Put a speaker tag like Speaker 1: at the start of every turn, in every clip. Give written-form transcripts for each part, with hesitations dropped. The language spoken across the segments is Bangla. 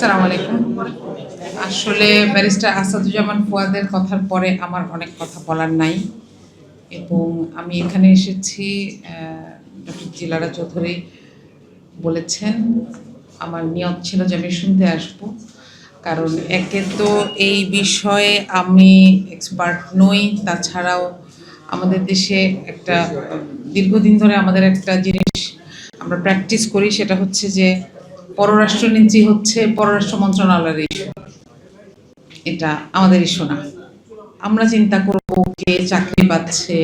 Speaker 1: আসসালামু আলাইকুম। আসলে ব্যারিস্টার আসাদুজ্জামান ফুয়াদের কথার পরে আমার অনেক কথা বলার নাই এবং আমি এখানে এসেছি ডক্টর জিলারা চৌধুরী বলেছেন, আমার নিয়ত ছিল যে আমি শুনতে আসব। কারণ একে তো এই বিষয়ে আমি এক্সপার্ট নই, তাছাড়াও আমাদের দেশে একটা দীর্ঘদিন ধরে আমাদের একটা জিনিস আমরা প্র্যাকটিস করি, সেটা হচ্ছে যে পররাষ্ট্রনীতি হচ্ছে পররাষ্ট্র মন্ত্রণালয়ের ইস্যু, এটা আমাদের ইস্যু না। আমরা চিন্তা করব কে চাকরি পাচ্ছে,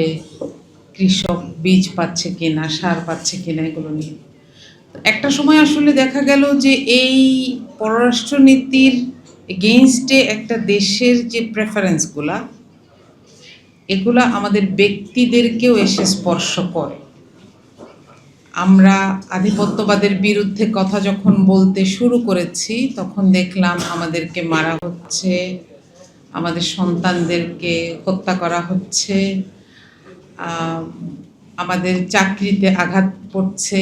Speaker 1: কৃষক বীজ পাচ্ছে কিনা, সার পাচ্ছে কিনা, এগুলো নিয়ে। একটা সময় আসলে দেখা গেল যে এই পররাষ্ট্রনীতির এগেইনস্টে একটা দেশের যে প্রেফারেন্সগুলা, এগুলা আমাদের ব্যক্তিদেরকেও এসে স্পর্শ করে। আমরা আধিপত্যবাদের বিরুদ্ধে কথা যখন বলতে শুরু করেছি, তখন দেখলাম আমাদেরকে মারা হচ্ছে, আমাদের সন্তানদেরকে হত্যা করা হচ্ছে, আমাদের চাকরিতে আঘাত পড়ছে,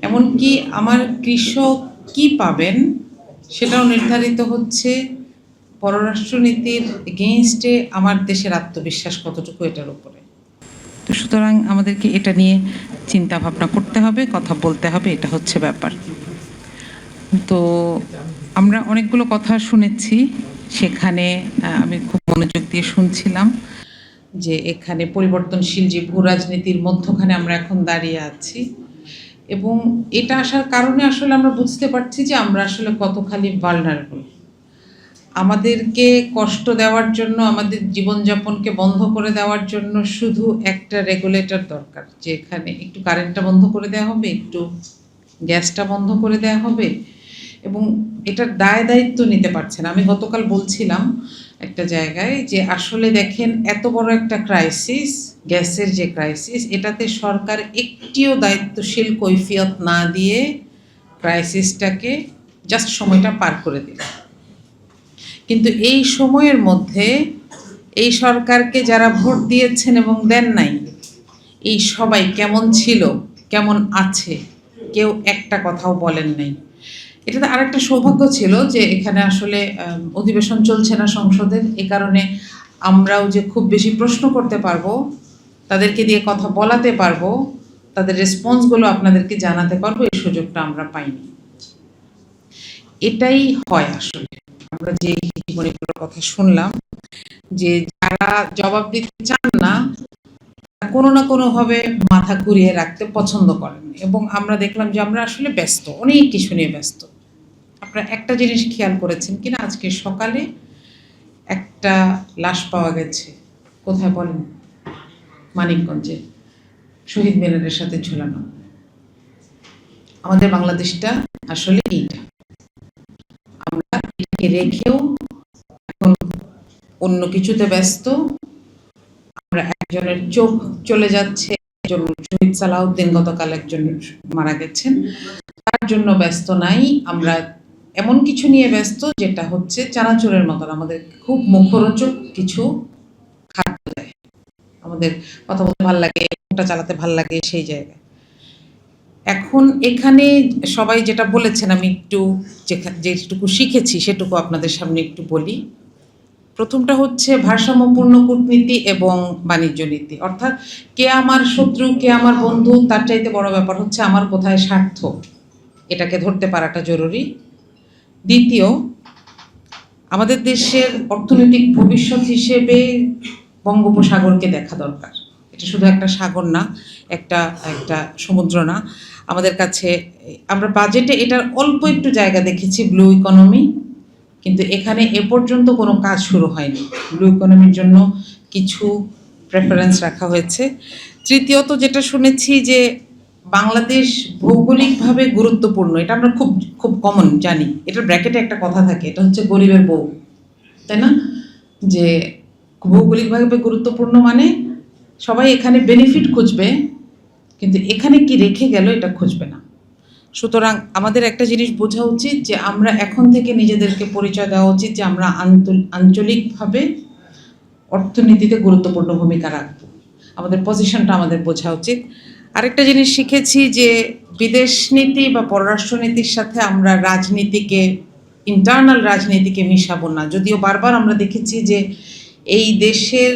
Speaker 1: এমনকি আমার কৃষক কি পাবেন সেটাও নির্ধারিত হচ্ছে পররাষ্ট্রনীতির এগেইনস্টে আমার দেশের আত্মবিশ্বাস কতটুকু এটার উপরে। তো সুতরাং আমাদেরকে এটা নিয়ে চিন্তা ভাবনা করতে হবে, কথা বলতে হবে, এটা হচ্ছে ব্যাপার। তো আমরা অনেকগুলো কথা শুনেছি, সেখানে আমি খুব মনোযোগ দিয়ে শুনছিলাম যে এখানে পরিবর্তনশীল যে ভূ রাজনীতির মধ্যখানে আমরা এখন দাঁড়িয়ে আছি, এবং এটা আসার কারণে আসলে আমরা বুঝতে পারছি যে আমরা আসলে কতখানি ভালনারেবল। আমাদেরকে কষ্ট দেওয়ার জন্য, আমাদের জীবনযাপনকে বন্ধ করে দেওয়ার জন্য শুধু একটা রেগুলেটর দরকার, যে এখানে একটু কারেন্টটা বন্ধ করে দেওয়া হবে, একটু গ্যাসটা বন্ধ করে দেওয়া হবে, এবং এটার দায় দায়িত্ব নিতে পারছে না। আমি গতকাল বলছিলাম একটা জায়গায় যে আসলে দেখেন, এত বড় একটা ক্রাইসিস, গ্যাসের যে ক্রাইসিস, এটাতে সরকার একটিও দায়িত্বশীল কৈফিয়ত না দিয়ে ক্রাইসিসটাকে জাস্ট সময়টা পার করে দিল। কিন্তু এই সময়ের মধ্যে এই সরকারকে যারা ভোট দিয়েছেন এবং দেন নাই, এই সবাই কেমন ছিল, কেমন আছে, কেউ একটা কথাও বলেন নাই। এটাতে আরেকটা সৌভাগ্য ছিল যে এখানে আসলে অধিবেশন চলছে না সংসদের, এ কারণে আমরাও যে খুব বেশি প্রশ্ন করতে পারবো, তাদেরকে দিয়ে কথা বলাতে পারবো, তাদের রেসপন্সগুলো আপনাদেরকে জানাতে পারবো, এই সুযোগটা আমরা পাইনি। এটাই হয় আসলে। আমরা যে জীবনীগুলোর কথা শুনলাম, যে যারা জবাব দিতে চান না, কোনো না কোনোভাবে মাথা ঘুরিয়ে রাখতে পছন্দ করেন, এবং আমরা দেখলাম যে আমরা আসলে ব্যস্ত, অনেক কিছু নিয়ে ব্যস্ত। আপনারা একটা জিনিস খেয়াল করেছেন কিনা, আজকে সকালে একটা লাশ পাওয়া গেছে, কোথায় বলেন? মানিকগঞ্জে, শহীদ মিনারের সাথে ঝুলানো। আমাদের বাংলাদেশটা আসলে এইটা, আমরা এটাকে রেখেও এখন অন্য কিছুতে ব্যস্ত। আমরা একজনের চোখ চলে যাচ্ছে, একজন শহীদ সালাউদ্দিন গতকাল একজন মারা গেছেন, তার জন্য ব্যস্ত নাই। আমরা এমন কিছু নিয়ে ব্যস্ত যেটা হচ্ছে চানাচুরের মতন, আমাদের খুব মুখরোচক কিছু খাদ্য দেয়, আমাদের কথা বলতে ভাল লাগে, মুখটা চালাতে ভাল লাগে, সেই জায়গায় এখন এখানে সবাই যেটা বলেছেন, আমি একটু যেটুকু শিখেছি সেটুকু আপনাদের সামনে একটু বলি। প্রথমটা হচ্ছে ভারসাম্যপূর্ণ কূটনীতি এবং বাণিজ্য নীতি, অর্থাৎ কে আমার শত্রু, কে আমার বন্ধু, তার চাইতে বড় ব্যাপার হচ্ছে আমার কোথায় স্বার্থ, এটাকে ধরতে পারাটা জরুরি। দ্বিতীয়, আমাদের দেশের অর্থনৈতিক ভবিষ্যৎ হিসেবে বঙ্গোপসাগরকে দেখা দরকার। এটা শুধু একটা সাগর না, একটা একটা সমুদ্র না। আমাদের কাছে আমরা বাজেটে এটার অল্প একটু জায়গা দেখেছি, ব্লু ইকোনমি, কিন্তু এখানে এ পর্যন্ত কোনো কাজ শুরু হয়নি। ব্লু ইকোনমির জন্য কিছু প্রেফারেন্স রাখা হয়েছে। তৃতীয়ত যেটা শুনেছি যে বাংলাদেশ ভৌগোলিকভাবে গুরুত্বপূর্ণ, এটা আমরা খুব খুব কমন জানি, এটার ব্র্যাকেটে একটা কথা থাকে, এটা হচ্ছে গরিবের বউ, তাই না? যে ভৌগোলিকভাবে গুরুত্বপূর্ণ মানে সবাই এখানে বেনিফিট খুঁজবে, কিন্তু এখানে কি রেখে গেল এটা খুঁজবে না। সুতরাং আমাদের একটা জিনিস বোঝা উচিত যে আমরা এখন থেকে নিজেদেরকে পরিচয় দেওয়া উচিত যে আমরা আঞ্চলিকভাবে অর্থনীতিতে গুরুত্বপূর্ণ ভূমিকা রাখব, আমাদের পজিশনটা আমাদের বোঝা উচিত। আরেকটা জিনিস শিখেছি যে বিদেশ নীতি বা পররাষ্ট্রনীতির সাথে আমরা রাজনীতিকে ইন্টারনাল রাজনীতিকে মিশাবো না। যদিও বারবার আমরা দেখেছি যে এই দেশের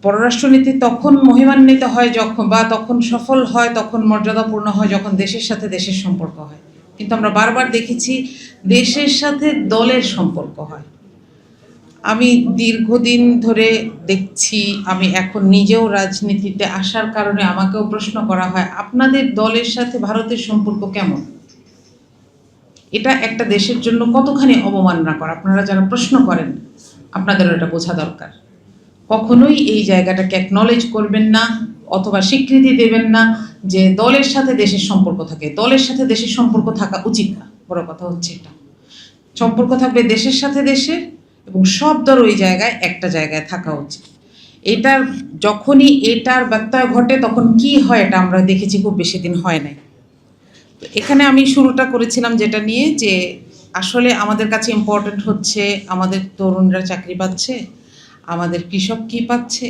Speaker 1: পররাষ্ট্রনীতি তখন মহিমান্বিত হয় যখন, বা তখন সফল হয়, তখন মর্যাদাপূর্ণ হয় যখন দেশের সাথে দেশের সম্পর্ক হয়। কিন্তু আমরা বারবার দেখেছি দেশের সাথে দলের সম্পর্ক হয়। আমি দীর্ঘদিন ধরে দেখছি, আমি এখন নিজেও রাজনীতিতে আসার কারণে আমাকেও প্রশ্ন করা হয়, আপনাদের দলের সাথে ভারতের সম্পর্ক কেমন? এটা একটা দেশের জন্য কতখানি অবমাননা করা। আপনারা যারা প্রশ্ন করেন আপনাদেরও এটা বোঝা দরকার। কখনোই এই জায়গাটাকে অ্যাকনলেজ করবেন না অথবা স্বীকৃতি দেবেন না যে দলের সাথে দেশের সম্পর্ক থাকে। দলের সাথে দেশের সম্পর্ক থাকা উচিত না, বড় কথা হচ্ছে এটা। সম্পর্ক থাকবে দেশের সাথে দেশের, এবং সব দল ওই জায়গায় একটা জায়গায় থাকা উচিত। এটার যখনই এটার ব্যত্যয় ঘটে তখন কি হয় এটা আমরা দেখেছি, খুব বেশি দিন হয় নাই। তো এখানে আমি শুরুটা করেছিলাম যেটা নিয়ে, যে আসলে আমাদের কাছে ইম্পর্টেন্ট হচ্ছে আমাদের তরুণরা চাকরি পাচ্ছে, আমাদের কৃষক কি পাচ্ছে।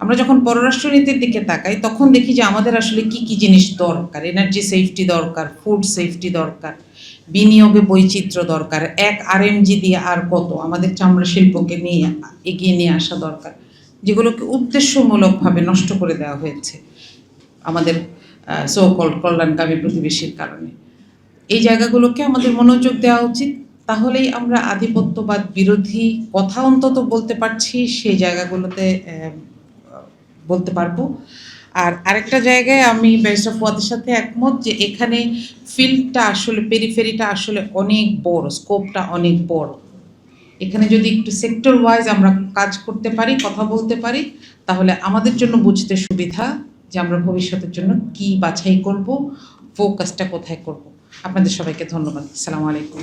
Speaker 1: আমরা যখন পররাষ্ট্রনীতির দিকে তাকাই তখন দেখি যে আমাদের আসলে কি কি জিনিস দরকার। এনার্জি সেফটি দরকার, ফুড সেফটি দরকার, বিনিয়োগে বৈচিত্র্য দরকার, এক আরএমজি দিয়ে আর কত, আমাদের চামড়া শিল্পকে নিয়ে এগিয়ে নিয়ে আসা দরকার, যেগুলোকে উদ্দেশ্যমূলকভাবে নষ্ট করে দেওয়া হয়েছে আমাদের সো কল্ড কল্যাণকামী প্রতিবেশীর কারণে। এই জায়গাগুলোকে আমাদের মনোযোগ দেওয়া উচিত। তাহলেই আমরা আধিপত্যবাদ বিরোধী কথা অন্তত বলতে পারছি, সেই জায়গাগুলোতে বলতে পারবো। আর আরেকটা জায়গায় আমি ব্যারিস্টার ফুয়াদের সাথে একমত যে এখানে ফিল্ডটা আসলে, পেরিফেরিটা আসলে অনেক বড়, স্কোপটা অনেক বড়। এখানে যদি একটু সেক্টর ওয়াইজ আমরা কাজ করতে পারি, কথা বলতে পারি, তাহলে আমাদের জন্য বুঝতে সুবিধা যে আমরা ভবিষ্যতের জন্য কি বাছাই করব, ফোকাসটা কোথায় করব। আপনাদের সবাইকে ধন্যবাদ। আসসালামু আলাইকুম।